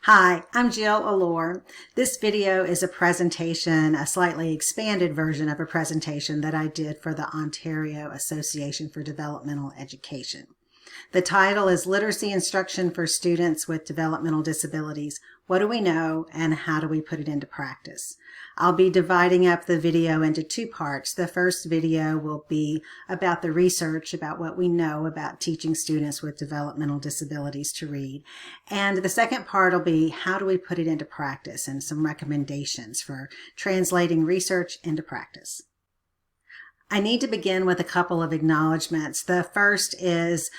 Hi, I'm Jill Allor. This video is a presentation, a slightly expanded version of a presentation that I did for the Ontario Association for Developmental Education. The title is Literacy Instruction for Students with Developmental Disabilities. What do we know and how do we put it into practice? I'll be dividing up the video into two parts. The first video will be about the research, about what we know about teaching students with developmental disabilities to read. And the second part will be how do we put it into practice and some recommendations for translating research into practice. I need to begin with a couple of acknowledgments. The first is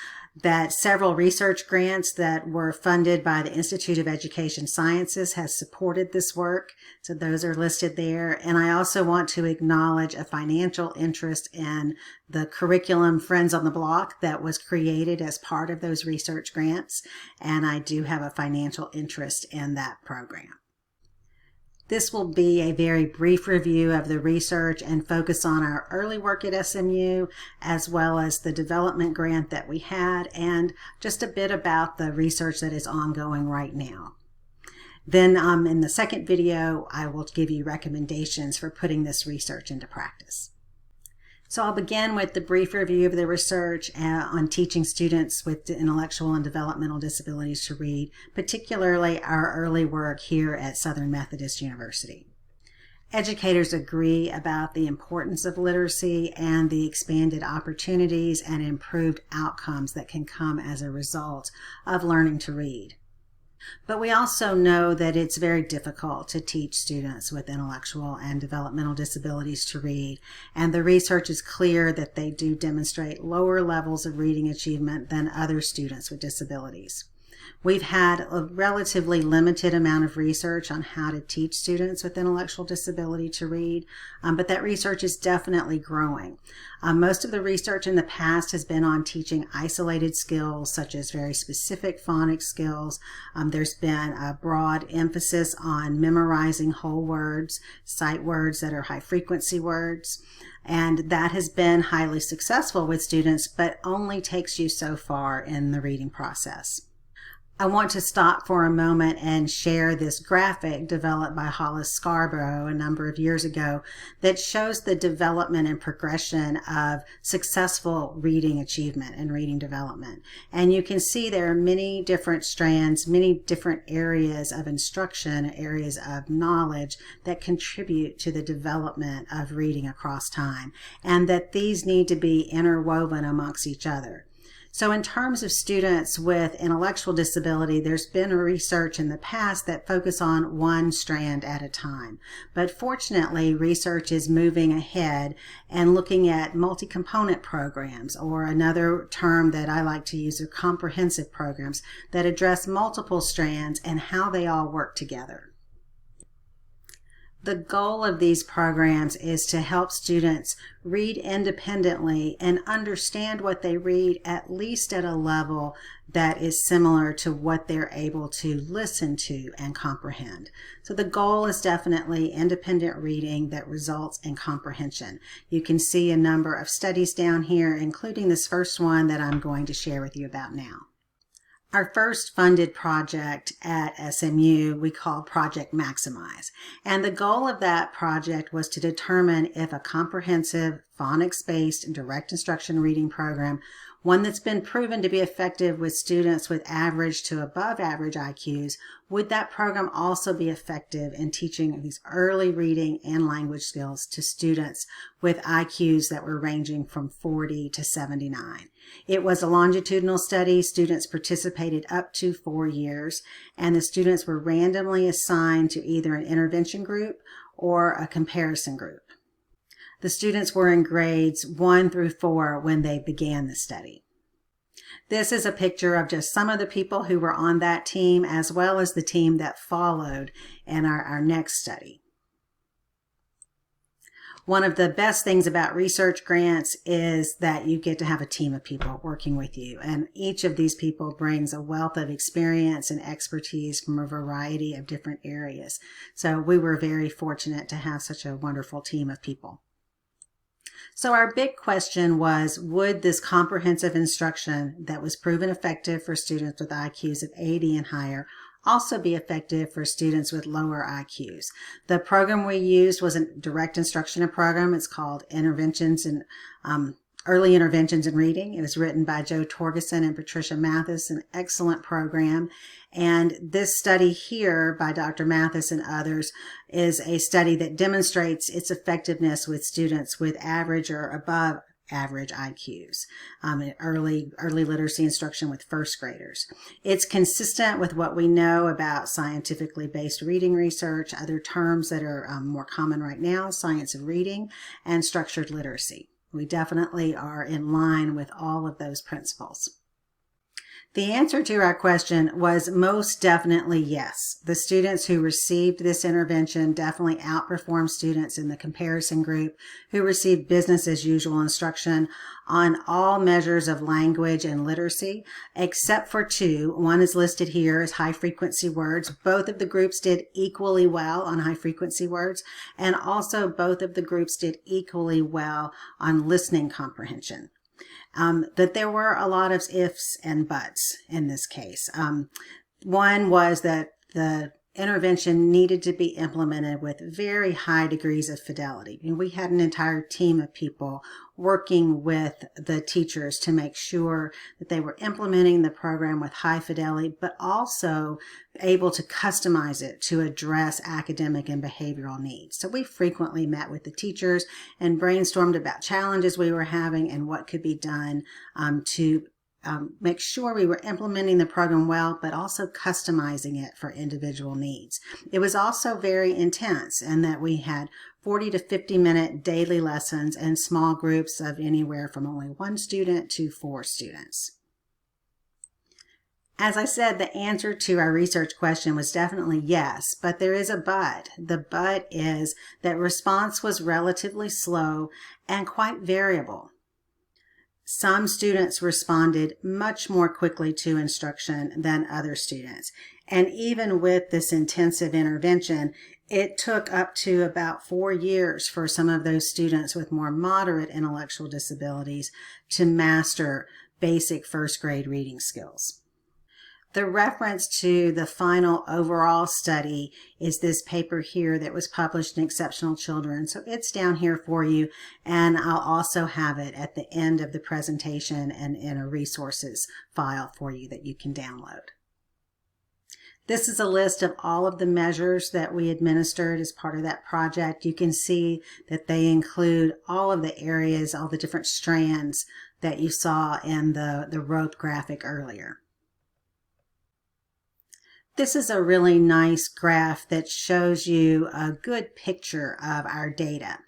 that several research grants that were funded by the Institute of Education Sciences has supported this work. So those are listed there. And I also want to acknowledge a financial interest in the curriculum Friends on the Block that was created as part of those research grants. And I do have a financial interest in that program. This will be a very brief review of the research and focus on our early work at SMU, as well as the development grant that we had, and just a bit about the research that is ongoing right now. Then in the second video, I will give you recommendations for putting this research into practice. So I'll begin with the brief review of the research on teaching students with intellectual and developmental disabilities to read, particularly our early work here at Southern Methodist University. Educators agree about the importance of literacy and the expanded opportunities and improved outcomes that can come as a result of learning to read. But we also know that it's very difficult to teach students with intellectual and developmental disabilities to read, and the research is clear that they do demonstrate lower levels of reading achievement than other students with disabilities. We've had a relatively limited amount of research on how to teach students with intellectual disability to read, but that research is definitely growing. Most of the research in the past has been on teaching isolated skills, such as very specific phonics skills. There's been a broad emphasis on memorizing whole words, sight words that are high-frequency words, and that has been highly successful with students, but only takes you so far in the reading process. I want to stop for a moment and share this graphic developed by Hollis Scarborough a number of years ago that shows the development and progression of successful reading achievement and reading development. And you can see there are many different strands, many different areas of instruction, areas of knowledge that contribute to the development of reading across time, and that these need to be interwoven amongst each other. So in terms of students with intellectual disability, there's been research in the past that focus on one strand at a time. But fortunately, research is moving ahead and looking at multi-component programs, or another term that I like to use are comprehensive programs that address multiple strands and how they all work together. The goal of these programs is to help students read independently and understand what they read at least at a level that is similar to what they're able to listen to and comprehend. So the goal is definitely independent reading that results in comprehension. You can see a number of studies down here, including this first one that I'm going to share with you about now. Our first funded project at SMU we called Project Maximize, and the goal of that project was to determine if a comprehensive phonics-based direct instruction reading program, one that's been proven to be effective with students with average to above average IQs, would that program also be effective in teaching these early reading and language skills to students with IQs that were ranging from 40 to 79. It was a longitudinal study. Students participated up to 4 years, and the students were randomly assigned to either an intervention group or a comparison group. The students were in grades 1 through 4 when they began the study. This is a picture of just some of the people who were on that team, as well as the team that followed in our next study. One of the best things about research grants is that you get to have a team of people working with you, and each of these people brings a wealth of experience and expertise from a variety of different areas. So we were very fortunate to have such a wonderful team of people. So our big question was, would this comprehensive instruction that was proven effective for students with IQs of 80 and higher also be effective for students with lower IQs? The program we used was a direct instruction program. It's called Early Interventions in Reading. It was written by Joe Torgeson and Patricia Mathis, an excellent program. And this study here by Dr. Mathis and others is a study that demonstrates its effectiveness with students with average or above average IQs, early literacy instruction with first graders. It's consistent with what we know about scientifically based reading research, other terms that are more common right now, science of reading, and structured literacy. We definitely are in line with all of those principles. The answer to our question was most definitely yes. The students who received this intervention definitely outperformed students in the comparison group who received business as usual instruction on all measures of language and literacy, except for two. One is listed here as high frequency words. Both of the groups did equally well on high frequency words, and also both of the groups did equally well on listening comprehension. But there were a lot of ifs and buts in this case. One was that the intervention needed to be implemented with very high degrees of fidelity. And we had an entire team of people working with the teachers to make sure that they were implementing the program with high fidelity, but also able to customize it to address academic and behavioral needs. So we frequently met with the teachers and brainstormed about challenges we were having and what could be done to make sure we were implementing the program well, but also customizing it for individual needs. It was also very intense in that we had 40 to 50 minute daily lessons and small groups of anywhere from only 1 student to 4 students. As I said, the answer to our research question was definitely yes, but there is a but. The but is that response was relatively slow and quite variable. Some students responded much more quickly to instruction than other students. And even with this intensive intervention, it took up to about 4 years for some of those students with more moderate intellectual disabilities to master basic first grade reading skills. The reference to the final overall study is this paper here that was published in Exceptional Children. So it's down here for you, and I'll also have it at the end of the presentation and in a resources file for you that you can download. This is a list of all of the measures that we administered as part of that project. You can see that they include all of the areas, all the different strands that you saw in the rope graphic earlier. This is a really nice graph that shows you a good picture of our data.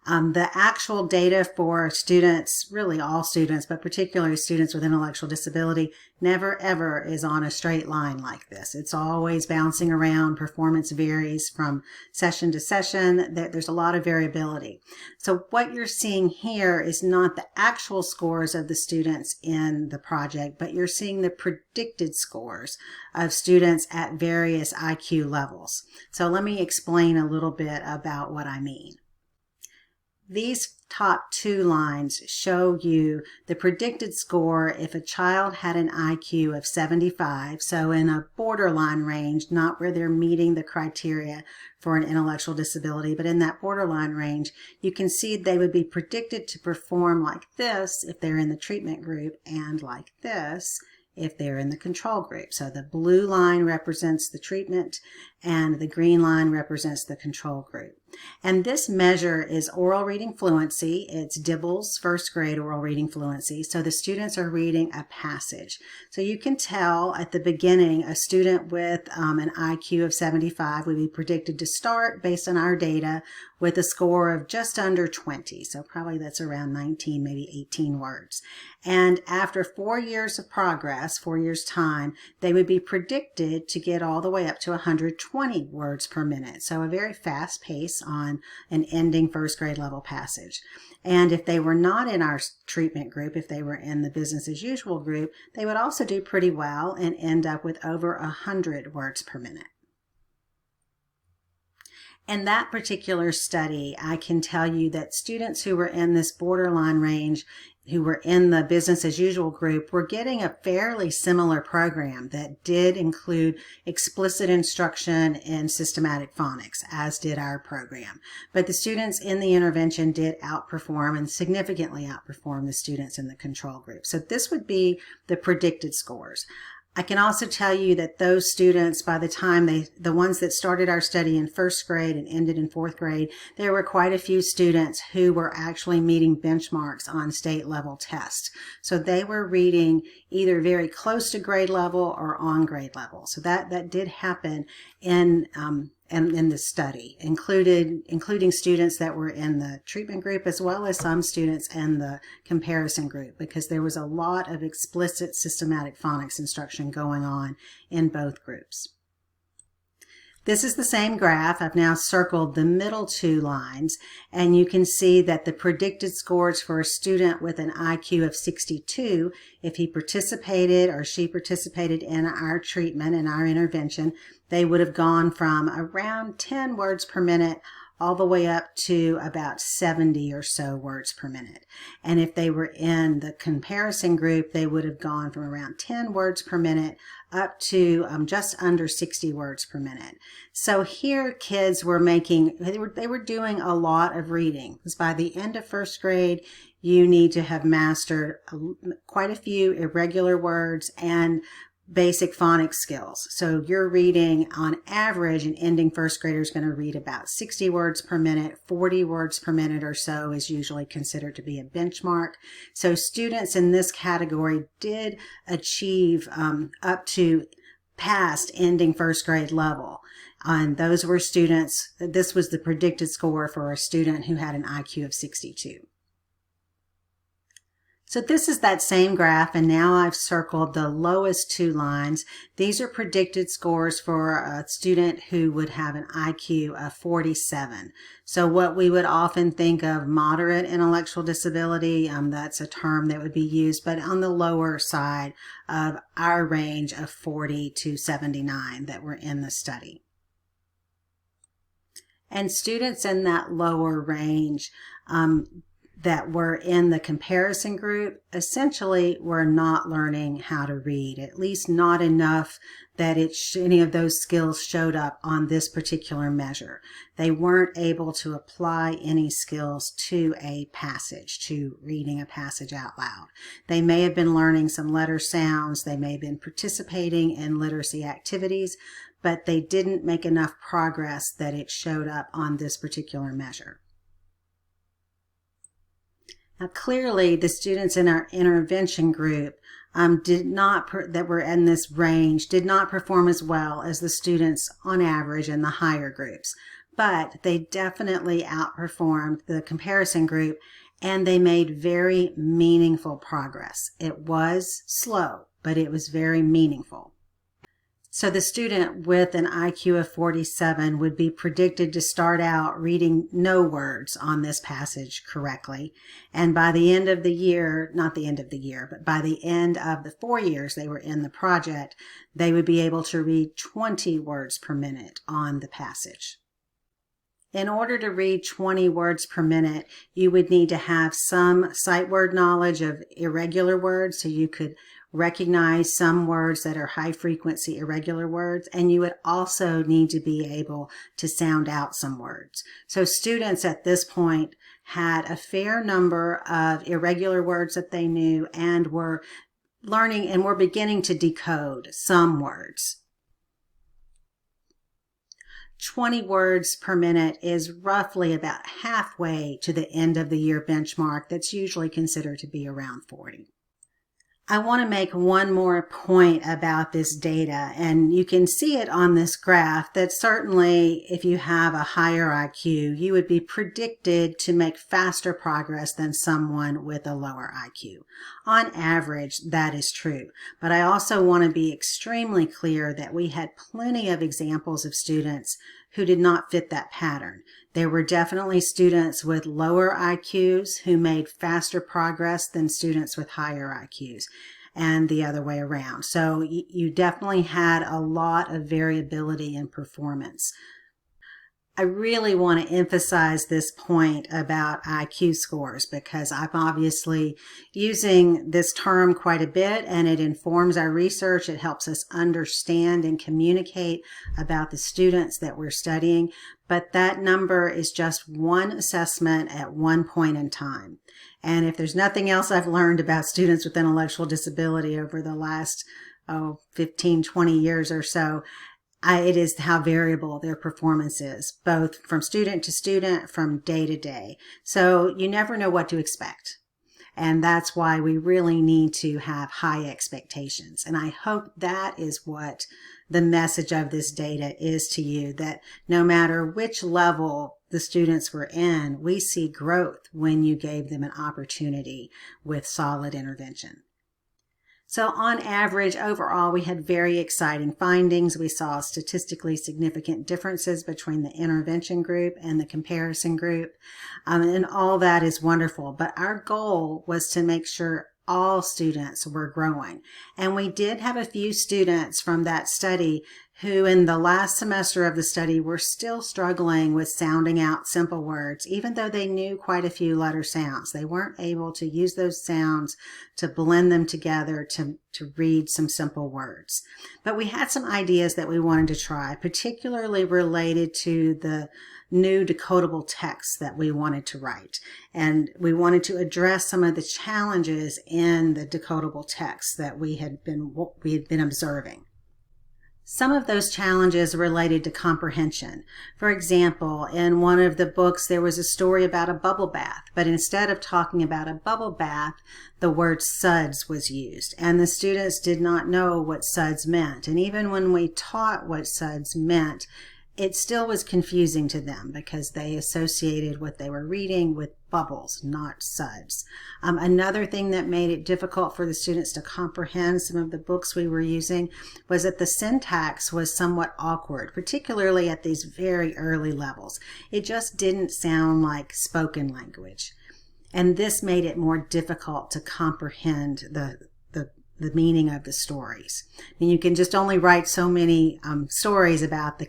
The actual data for students, really all students, but particularly students with intellectual disability, never ever is on a straight line like this. It's always bouncing around. Performance varies from session to session. There's a lot of variability. So what you're seeing here is not the actual scores of the students in the project, but you're seeing the predicted scores of students at various IQ levels. So let me explain a little bit about what I mean. These top 2 lines show you the predicted score if a child had an IQ of 75, so in a borderline range, not where they're meeting the criteria for an intellectual disability, but in that borderline range, you can see they would be predicted to perform like this if they're in the treatment group and like this if they're in the control group. So the blue line represents the treatment and the green line represents the control group. And this measure is oral reading fluency. It's Dibble's first grade oral reading fluency. So the students are reading a passage. So you can tell at the beginning a student with an IQ of 75 would be predicted to start based on our data with a score of just under 20. So probably that's around 19, maybe 18 words. And after 4 years of progress, 4 years time, they would be predicted to get all the way up to 120 words per minute. So a very fast pace on an ending first grade level passage. And if they were not in our treatment group, if they were in the business as usual group, they would also do pretty well and end up with over 100 words per minute. In that particular study, I can tell you that students who were in this borderline range, who were in the business as usual group, were getting a fairly similar program that did include explicit instruction in systematic phonics, as did our program. But the students in the intervention did outperform and significantly outperform the students in the control group. So this would be the predicted scores. I can also tell you that those students, by the time the ones that started our study in first grade and ended in fourth grade, there were quite a few students who were actually meeting benchmarks on state level tests. So they were reading either very close to grade level or on grade level. So that did happen in the study, including students that were in the treatment group as well as some students in the comparison group, because there was a lot of explicit systematic phonics instruction going on in both groups. This is the same graph. I've now circled the middle two lines, and you can see that the predicted scores for a student with an IQ of 62, if he participated or she participated in our treatment and our intervention, they would have gone from around 10 words per minute all the way up to about 70 or so words per minute. And if they were in the comparison group, they would have gone from around 10 words per minute up to just under 60 words per minute. So here kids were they were doing a lot of reading, because by the end of first grade, you need to have mastered quite a few irregular words and basic phonics skills. So you're reading on average, an ending first grader is going to read about 60 words per minute. 40 words per minute or so is usually considered to be a benchmark. So students in this category did achieve up to past ending first grade level. And those were students, this was the predicted score for a student who had an IQ of 62. So this is that same graph, and now I've circled the lowest two lines. These are predicted scores for a student who would have an IQ of 47. So what we would often think of moderate intellectual disability, that's a term that would be used, but on the lower side of our range of 40 to 79 that were in the study. And students in that lower range that were in the comparison group essentially were not learning how to read, at least not enough that any of those skills showed up on this particular measure. They weren't able to apply any skills to a passage, to reading a passage out loud. They may have been learning some letter sounds, they may have been participating in literacy activities, but they didn't make enough progress that it showed up on this particular measure. Now, clearly, the students in our intervention group that were in this range did not perform as well as the students on average in the higher groups, but they definitely outperformed the comparison group, and they made very meaningful progress. It was slow, but it was very meaningful. So the student with an IQ of 47 would be predicted to start out reading no words on this passage correctly. And by the end of the year, not the end of the year, but by the end of the 4 years they were in the project, they would be able to read 20 words per minute on the passage. In order to read 20 words per minute, you would need to have some sight word knowledge of irregular words, so you could recognize some words that are high frequency irregular words, and you would also need to be able to sound out some words. So students at this point had a fair number of irregular words that they knew and were learning and were beginning to decode some words. 20 words per minute is roughly about halfway to the end of the year benchmark that's usually considered to be around 40. I want to make one more point about this data, and you can see it on this graph that certainly if you have a higher IQ, you would be predicted to make faster progress than someone with a lower IQ. On average, that is true, but I also want to be extremely clear that we had plenty of examples of students who did not fit that pattern. There were definitely students with lower IQs who made faster progress than students with higher IQs, and the other way around. So you definitely had a lot of variability in performance. I really want to emphasize this point about IQ scores because I'm obviously using this term quite a bit and it informs our research. It helps us understand and communicate about the students that we're studying. But that number is just one assessment at one point in time. And if there's nothing else I've learned about students with intellectual disability over the last 15, 20 years or so, it is how variable their performance is, both from student to student, from day to day. So you never know what to expect. And that's why we really need to have high expectations. And I hope that is what the message of this data is to you, that no matter which level the students were in, we see growth when you gave them an opportunity with solid intervention. So on average, overall, we had very exciting findings. We saw statistically significant differences between the intervention group and the comparison group. And all that is wonderful. But our goal was to make sure all students were growing. And we did have a few students from that study who in the last semester of the study were still struggling with sounding out simple words, even though they knew quite a few letter sounds. They weren't able to use those sounds to blend them together to read some simple words. But we had some ideas that we wanted to try, particularly related to the new decodable text that we wanted to write. And we wanted to address some of the challenges in the decodable text that we had been observing. Some of those challenges related to comprehension. For example, in one of the books, there was a story about a bubble bath, but instead of talking about a bubble bath, the word suds was used, and the students did not know what suds meant. And even when we taught what suds meant, it still was confusing to them because they associated what they were reading with bubbles, not suds. Another thing that made it difficult for the students to comprehend some of the books we were using was that the syntax was somewhat awkward, particularly at these very early levels. It just didn't sound like spoken language. And this made it more difficult to comprehend the meaning of the stories. And you can just only write so many stories about the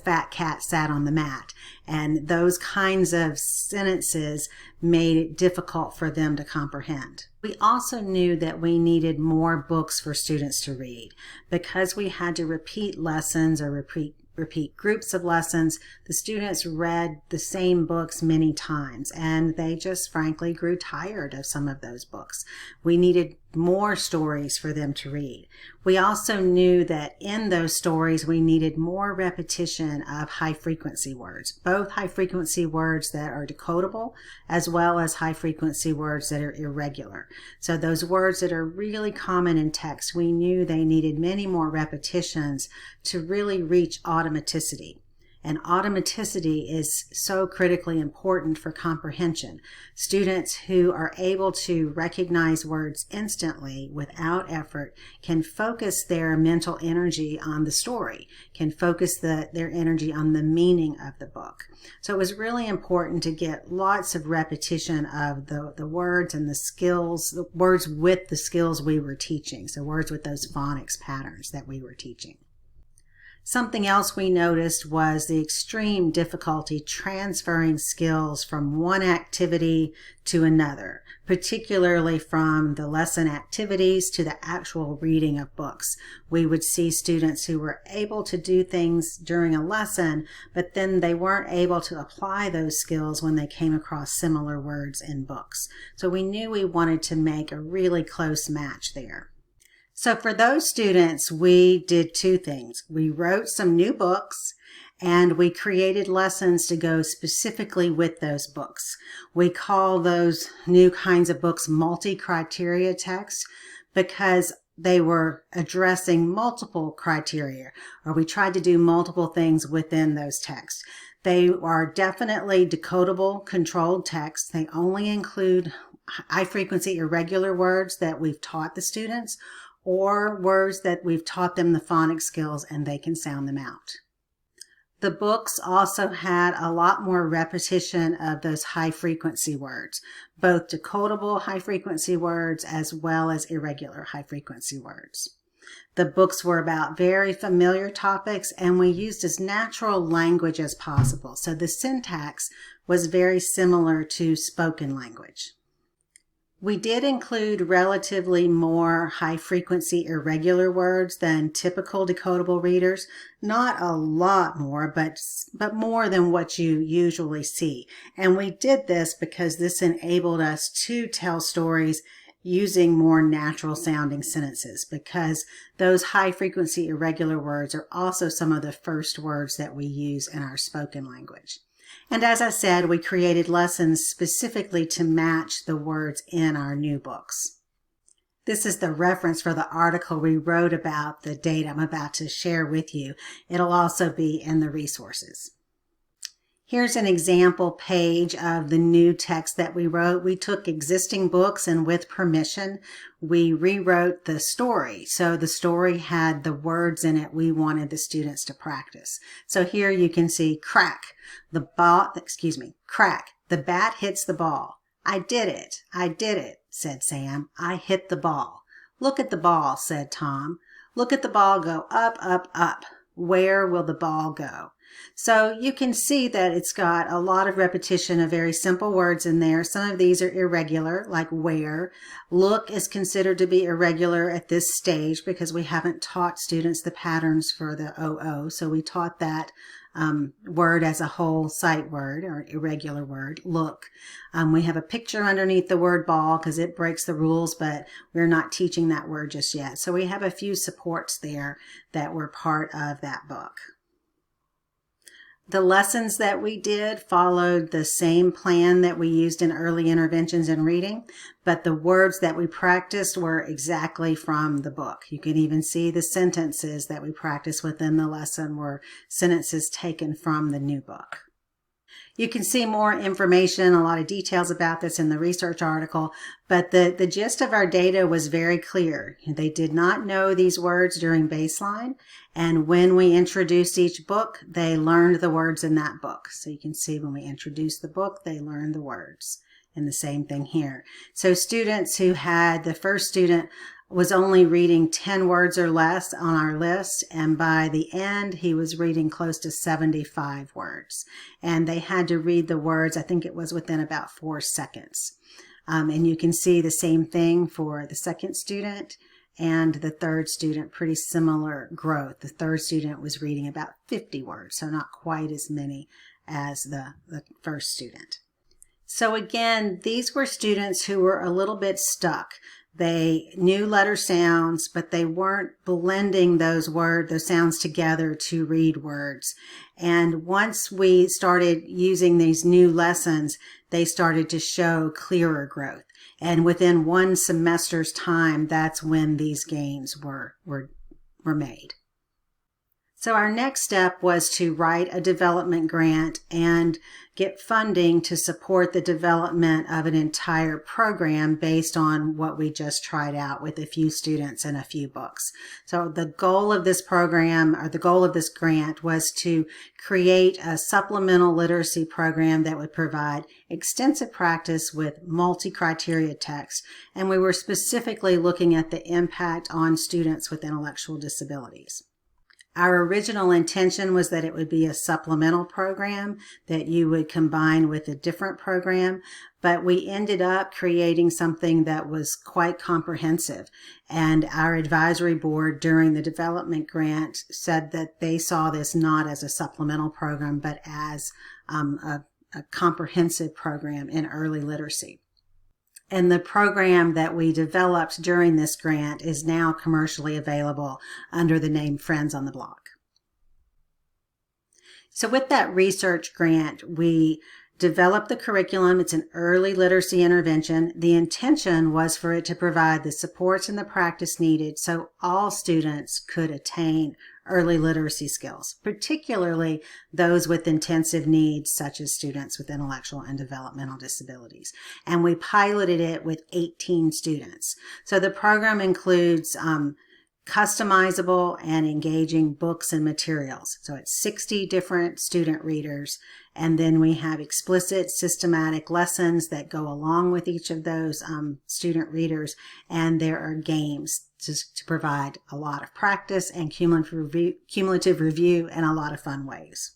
fat cat sat on the mat. And those kinds of sentences made it difficult for them to comprehend. We also knew that we needed more books for students to read. Because we had to repeat lessons or repeat groups of lessons, the students read the same books many times, and they just frankly grew tired of some of those books. We needed more stories for them to read. We also knew that in those stories we needed more repetition of high-frequency words, both high-frequency words that are decodable as well as high-frequency words that are irregular. So those words that are really common in text, we knew they needed many more repetitions to really reach automaticity. And automaticity is so critically important for comprehension. Students who are able to recognize words instantly without effort can focus their mental energy on the story, can focus their energy on the meaning of the book. So it was really important to get lots of repetition of the words and the skills, the words with the skills we were teaching. So words with those phonics patterns that we were teaching. Something else we noticed was the extreme difficulty transferring skills from one activity to another, particularly from the lesson activities to the actual reading of books. We would see students who were able to do things during a lesson, but then they weren't able to apply those skills when they came across similar words in books. So we knew we wanted to make a really close match there. So for those students, we did two things. We wrote some new books and we created lessons to go specifically with those books. We call those new kinds of books multi-criteria texts because they were addressing multiple criteria, or we tried to do multiple things within those texts. They are definitely decodable, controlled texts. They only include high-frequency irregular words that we've taught the students, or words that we've taught them the phonics skills and they can sound them out. The books also had a lot more repetition of those high-frequency words, both decodable high-frequency words as well as irregular high-frequency words. The books were about very familiar topics, and we used as natural language as possible. So the syntax was very similar to spoken language. We did include relatively more high-frequency irregular words than typical decodable readers. Not a lot more, but more than what you usually see. And we did this because this enabled us to tell stories using more natural-sounding sentences, because those high-frequency irregular words are also some of the first words that we use in our spoken language. And as I said, we created lessons specifically to match the words in our new books. This is the reference for the article we wrote about the data I'm about to share with you. It'll also be in the resources. Here's an example page of the new text that we wrote. We took existing books and with permission, we rewrote the story. So the story had the words in it we wanted the students to practice. So here you can see crack, crack, the bat hits the ball. I did it, said Sam. I hit the ball. Look at the ball, said Tom. Look at the ball go up, up, up. Where will the ball go? So you can see that it's got a lot of repetition of very simple words in there. Some of these are irregular, like where. Look is considered to be irregular at this stage because we haven't taught students the patterns for the OO. So we taught that word as a whole sight word or irregular word, look. We have a picture underneath the word ball because it breaks the rules, but we're not teaching that word just yet. So we have a few supports there that were part of that book. The lessons that we did followed the same plan that we used in early interventions in reading, but the words that we practiced were exactly from the book. You can even see the sentences that we practiced within the lesson were sentences taken from the new book. You can see more information, a lot of details about this in the research article, but the gist of our data was very clear. They did not know these words during baseline, and when we introduced each book, they learned the words in that book. So you can see when we introduced the book, they learned the words. And the same thing here. So students who had, the first student was only reading 10 words or less on our list, and by the end he was reading close to 75 words, and they had to read the words, I think it was within about 4 seconds. And you can see the same thing for the second student and the third student, pretty similar growth. The third student was reading about 50 words, so not quite as many as the first student. So again, these were students who were a little bit stuck. They knew letter sounds, but they weren't blending those sounds together to read words. And once we started using these new lessons, they started to show clearer growth. And within one semester's time, that's when these gains were made. So our next step was to write a development grant and get funding to support the development of an entire program based on what we just tried out with a few students and a few books. So the goal of this program, or the goal of this grant, was to create a supplemental literacy program that would provide extensive practice with multi-criteria text, and we were specifically looking at the impact on students with intellectual disabilities. Our original intention was that it would be a supplemental program that you would combine with a different program, but we ended up creating something that was quite comprehensive. And our advisory board during the development grant said that they saw this not as a supplemental program, but as a comprehensive program in early literacy. And the program that we developed during this grant is now commercially available under the name Friends on the Block. So with that research grant, we developed the curriculum. It's an early literacy intervention. The intention was for it to provide the supports and the practice needed so all students could attain early literacy skills, particularly those with intensive needs, such as students with intellectual and developmental disabilities. And we piloted it with 18 students. So the program includes customizable and engaging books and materials. So it's 60 different student readers. And then we have explicit systematic lessons that go along with each of those student readers. And there are games to provide a lot of practice and cumulative review in a lot of fun ways.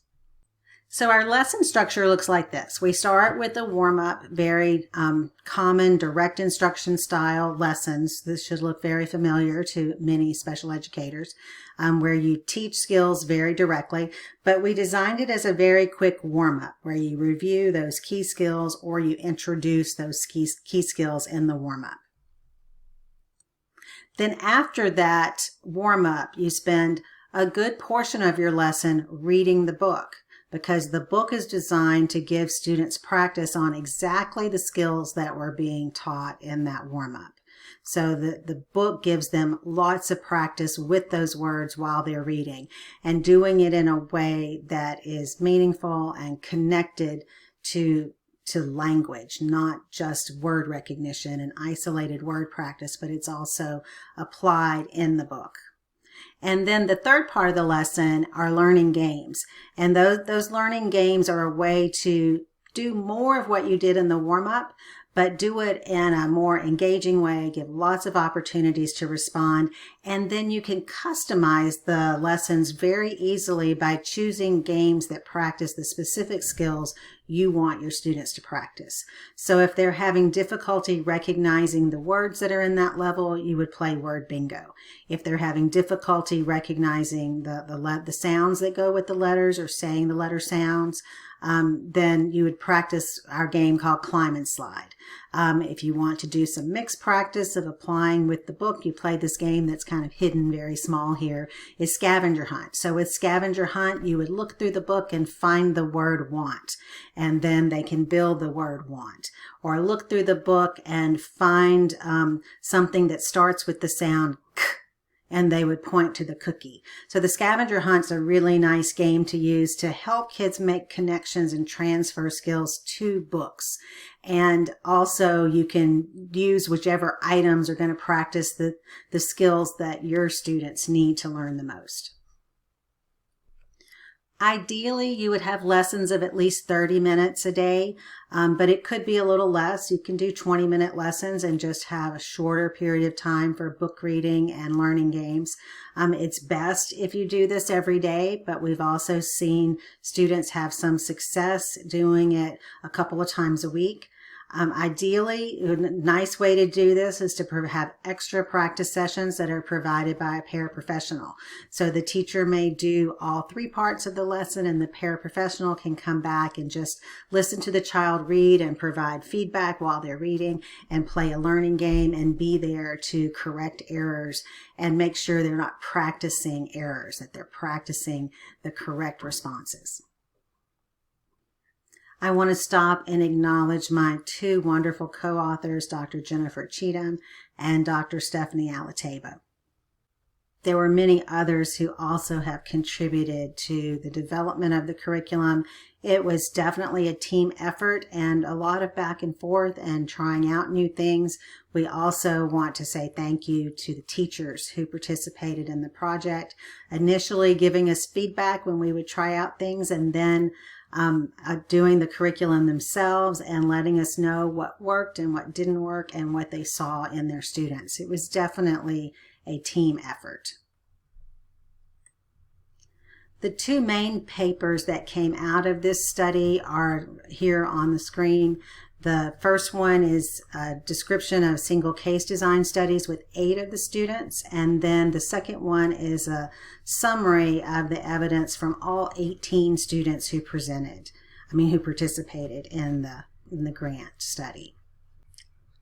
So our lesson structure looks like this. We start with a warm-up, very common direct instruction style lessons. This should look very familiar to many special educators, where you teach skills very directly, but we designed it as a very quick warm-up where you review those key skills or you introduce those key skills in the warm-up. Then after that warm-up, you spend a good portion of your lesson reading the book, because the book is designed to give students practice on exactly the skills that were being taught in that warm-up. So the book gives them lots of practice with those words while they're reading, and doing it in a way that is meaningful and connected to language, not just word recognition and isolated word practice, but it's also applied in the book. And then the third part of the lesson are learning games. And those learning games are a way to do more of what you did in the warm-up, but do it in a more engaging way, give lots of opportunities to respond. And then you can customize the lessons very easily by choosing games that practice the specific skills you want your students to practice. So if they're having difficulty recognizing the words that are in that level, you would play word bingo. If they're having difficulty recognizing the sounds that go with the letters or saying the letter sounds, then you would practice our game called Climb and Slide. If you want to do some mixed practice of applying with the book, you play this game that's kind of hidden, very small here, is Scavenger Hunt. So with Scavenger Hunt, you would look through the book and find the word want, and then they can build the word want. Or look through the book and find something that starts with the sound k, and they would point to the cookie. So the scavenger hunt's a really nice game to use to help kids make connections and transfer skills to books. And also you can use whichever items are going to practice the skills that your students need to learn the most. Ideally, you would have lessons of at least 30 minutes a day, but it could be a little less. You can do 20-minute lessons and just have a shorter period of time for book reading and learning games. It's best if you do this every day, but we've also seen students have some success doing it a couple of times a week. Ideally, a nice way to do this is to have extra practice sessions that are provided by a paraprofessional. So the teacher may do all 3 parts of the lesson, and the paraprofessional can come back and just listen to the child read and provide feedback while they're reading and play a learning game and be there to correct errors and make sure they're not practicing errors, that they're practicing the correct responses. I want to stop and acknowledge my 2 wonderful co-authors, Dr. Jennifer Cheatham and Dr. Stephanie Alatabo. There were many others who also have contributed to the development of the curriculum. It was definitely a team effort and a lot of back and forth and trying out new things. We also want to say thank you to the teachers who participated in the project, initially giving us feedback when we would try out things, and then doing the curriculum themselves and letting us know what worked and what didn't work and what they saw in their students. It was definitely a team effort. The 2 main papers that came out of this study are here on the screen. The first one is a description of single case design studies with 8 of the students, and then the second one is a summary of the evidence from all 18 students who participated in the grant study.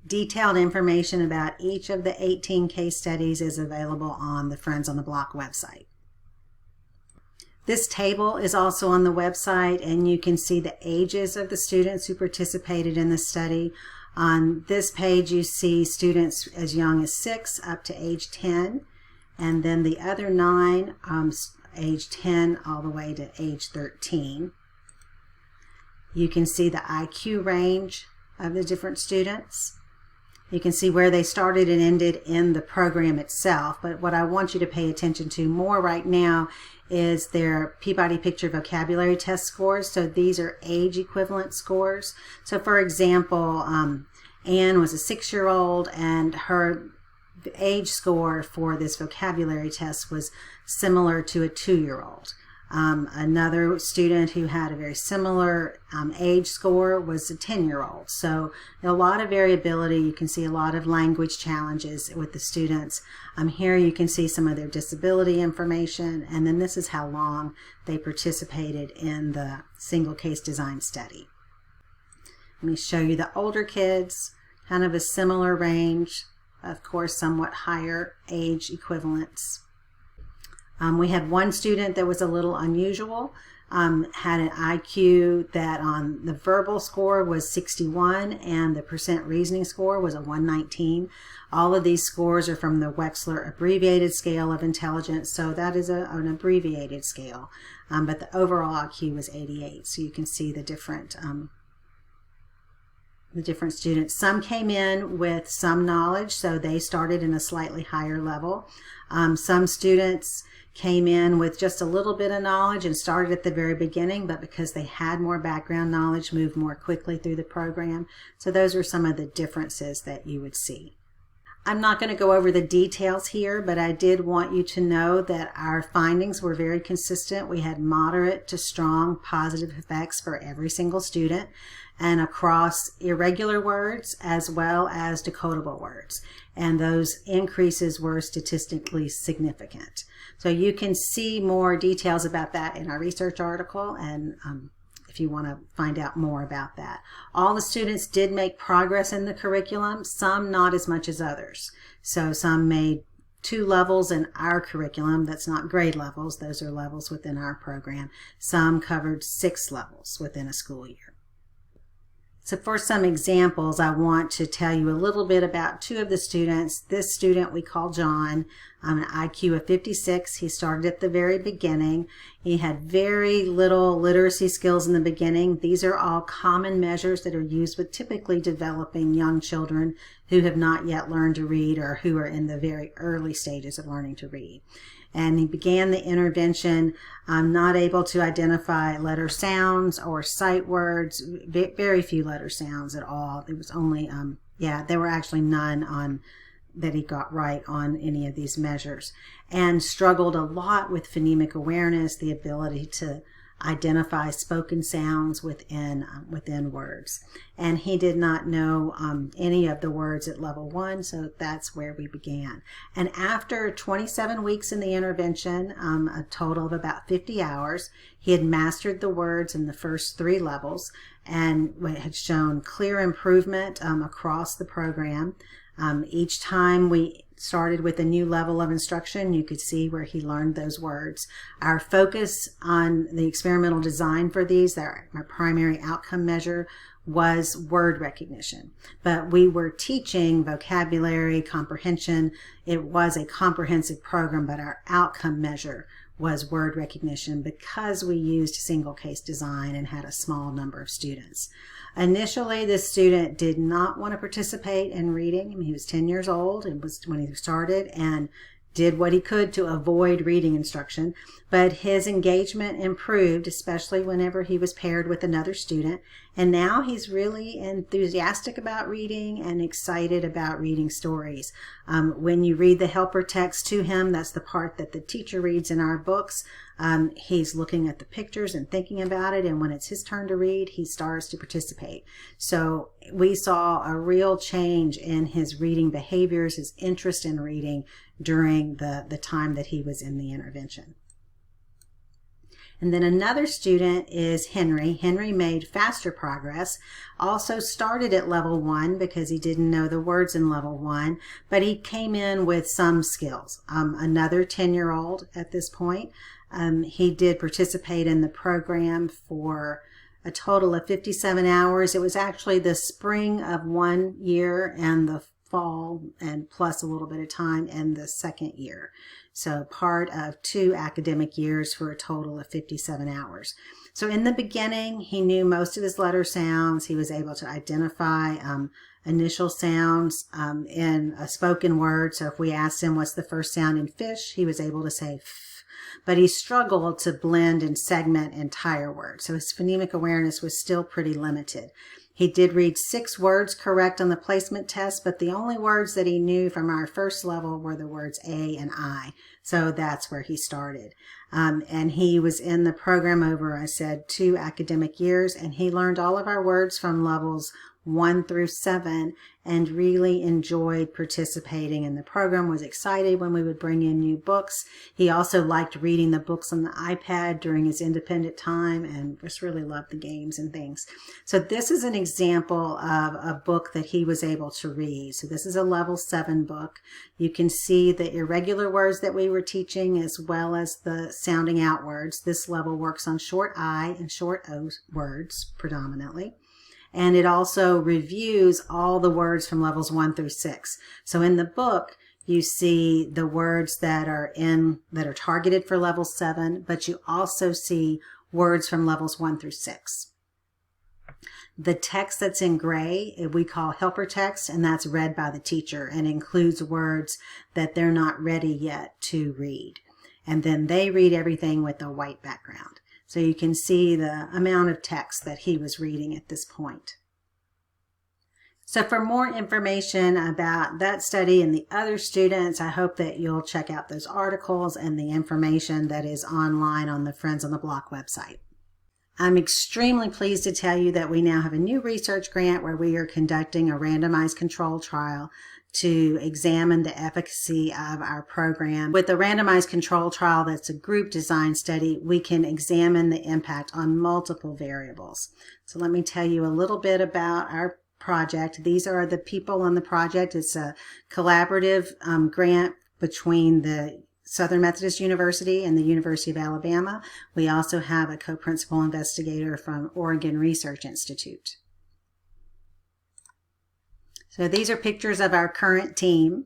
Detailed information about each of the 18 case studies is available on the Friends on the Block website. This table is also on the website, and you can see the ages of the students who participated in the study. On this page, you see students as young as 6 up to age 10, and then the other 9, age 10 all the way to age 13. You can see the IQ range of the different students. You can see where they started and ended in the program itself, but what I want you to pay attention to more right now is their Peabody Picture Vocabulary Test scores. So these are age equivalent scores. So for example, Anne was a 6-year-old, and her age score for this vocabulary test was similar to a 2-year-old. Another student who had a very similar age score was a 10-year-old. So a lot of variability. You can see a lot of language challenges with the students. Here you can see some of their disability information, and then this is how long they participated in the single case design study. Let me show you the older kids, kind of a similar range, of course somewhat higher age equivalents. We had one student that was a little unusual, had an IQ that on the verbal score was 61 and the percent reasoning score was a 119. All of these scores are from the Wechsler abbreviated scale of intelligence, so that is an abbreviated scale, but the overall IQ was 88. So you can see the different students. Some came in with some knowledge, so they started in a slightly higher level. Some students came in with just a little bit of knowledge and started at the very beginning, but because they had more background knowledge, moved more quickly through the program. So those are some of the differences that you would see. I'm not going to go over the details here, but I did want you to know that our findings were very consistent. We had moderate to strong positive effects for every single student, and across irregular words as well as decodable words. And those increases were statistically significant. So you can see more details about that in our research article, and if you want to find out more about that. All the students did make progress in the curriculum, some not as much as others. So some made 2 levels in our curriculum. That's not grade levels, those are levels within our program. Some covered 6 levels within a school year. So for some examples, I want to tell you a little bit about 2 of the students. This student we call John, an IQ of 56. He started at the very beginning. He had very little literacy skills in the beginning. These are all common measures that are used with typically developing young children who have not yet learned to read or who are in the very early stages of learning to read. And he began the intervention not able to identify letter sounds or sight words, very few letter sounds at all. There was only, there were actually none that he got right on any of these measures, and struggled a lot with phonemic awareness, the ability to identify spoken sounds within words. And he did not know any of the words at level 1, so that's where we began. And after 27 weeks in the intervention, a total of about 50 hours, he had mastered the words in the first 3 levels and had shown clear improvement across the program. Each time we started with a new level of instruction, you could see where he learned those words. Our focus on the experimental design for these, our primary outcome measure, was word recognition. But we were teaching vocabulary, comprehension. It was a comprehensive program, but our outcome measure was word recognition because we used single case design and had a small number of students. Initially, this student did not want to participate in reading. I mean, he was 10 years old and was when he started, and did what he could to avoid reading instruction, but his engagement improved, especially whenever he was paired with another student. And now he's really enthusiastic about reading and excited about reading stories. When you read the helper text to him, that's the part that the teacher reads in our books. He's looking at the pictures and thinking about it, and when it's his turn to read, he starts to participate. So we saw a real change in his reading behaviors, his interest in reading during the time that he was in the intervention. And then another student is Henry. Henry made faster progress, also started at level 1 because he didn't know the words in level 1, but he came in with some skills. Another 10-year-old at this point. He did participate in the program for a total of 57 hours. It was actually the spring of 1 year and the fall and plus a little bit of time in the second year. So part of 2 academic years for a total of 57 hours. So in the beginning, he knew most of his letter sounds. He was able to identify initial sounds in a spoken word. So if we asked him what's the first sound in fish, he was able to say f, but he struggled to blend and segment entire words. So his phonemic awareness was still pretty limited. He did read 6 words correct on the placement test, but the only words that he knew from our first level were the words A and I. So that's where he started. And he was in the program over, I said, 2 academic years, and he learned all of our words from levels 1 through 7 and really enjoyed participating in the program, was excited when we would bring in new books. He also liked reading the books on the iPad during his independent time and just really loved the games and things. So this is an example of a book that he was able to read. So this is a level 7 book. You can see the irregular words that we were teaching as well as the sounding out words. This level works on short I and short O words predominantly. And it also reviews all the words from levels 1 through 6. So in the book, you see the words that are targeted for level 7, but you also see words from levels 1 through 6. The text that's in gray, we call helper text, and that's read by the teacher and includes words that they're not ready yet to read. And then they read everything with a white background. So you can see the amount of text that he was reading at this point. So for more information about that study and the other students, I hope that you'll check out those articles and the information that is online on the Friends on the Block website. I'm extremely pleased to tell you that we now have a new research grant where we are conducting a randomized control trial to examine the efficacy of our program. With a randomized control trial that's a group design study, we can examine the impact on multiple variables. So let me tell you a little bit about our project. These are the people on the project. It's a collaborative grant between the Southern Methodist University and the University of Alabama. We also have a co-principal investigator from Oregon Research Institute. So these are pictures of our current team.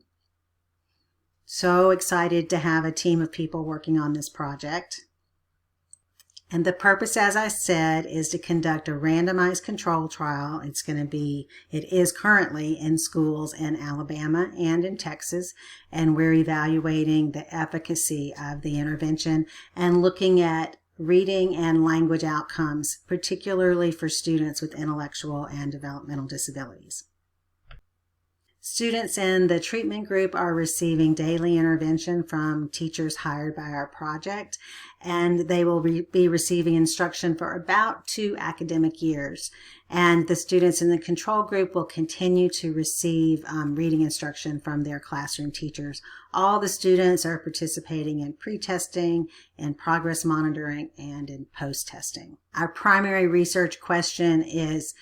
So excited to have a team of people working on this project. And the purpose, as I said, is to conduct a randomized control trial. It is currently in schools in Alabama and in Texas, and we're evaluating the efficacy of the intervention and looking at reading and language outcomes, particularly for students with intellectual and developmental disabilities. Students in the treatment group are receiving daily intervention from teachers hired by our project, and they will be receiving instruction for about 2 academic years. And the students in the control group will continue to receive reading instruction from their classroom teachers. All the students are participating in pre-testing, in progress monitoring, and in post-testing. Our primary research question is,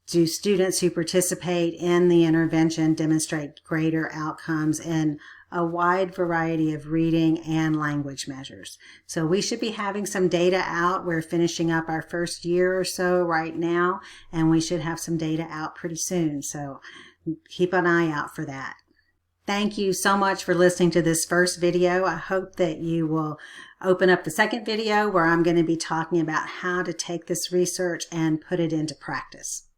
do students who participate in the intervention demonstrate greater outcomes in a wide variety of reading and language measures? So we should be having some data out. We're finishing up our first year or so right now, and we should have some data out pretty soon. So keep an eye out for that. Thank you so much for listening to this first video. I hope that you will open up the second video where I'm going to be talking about how to take this research and put it into practice.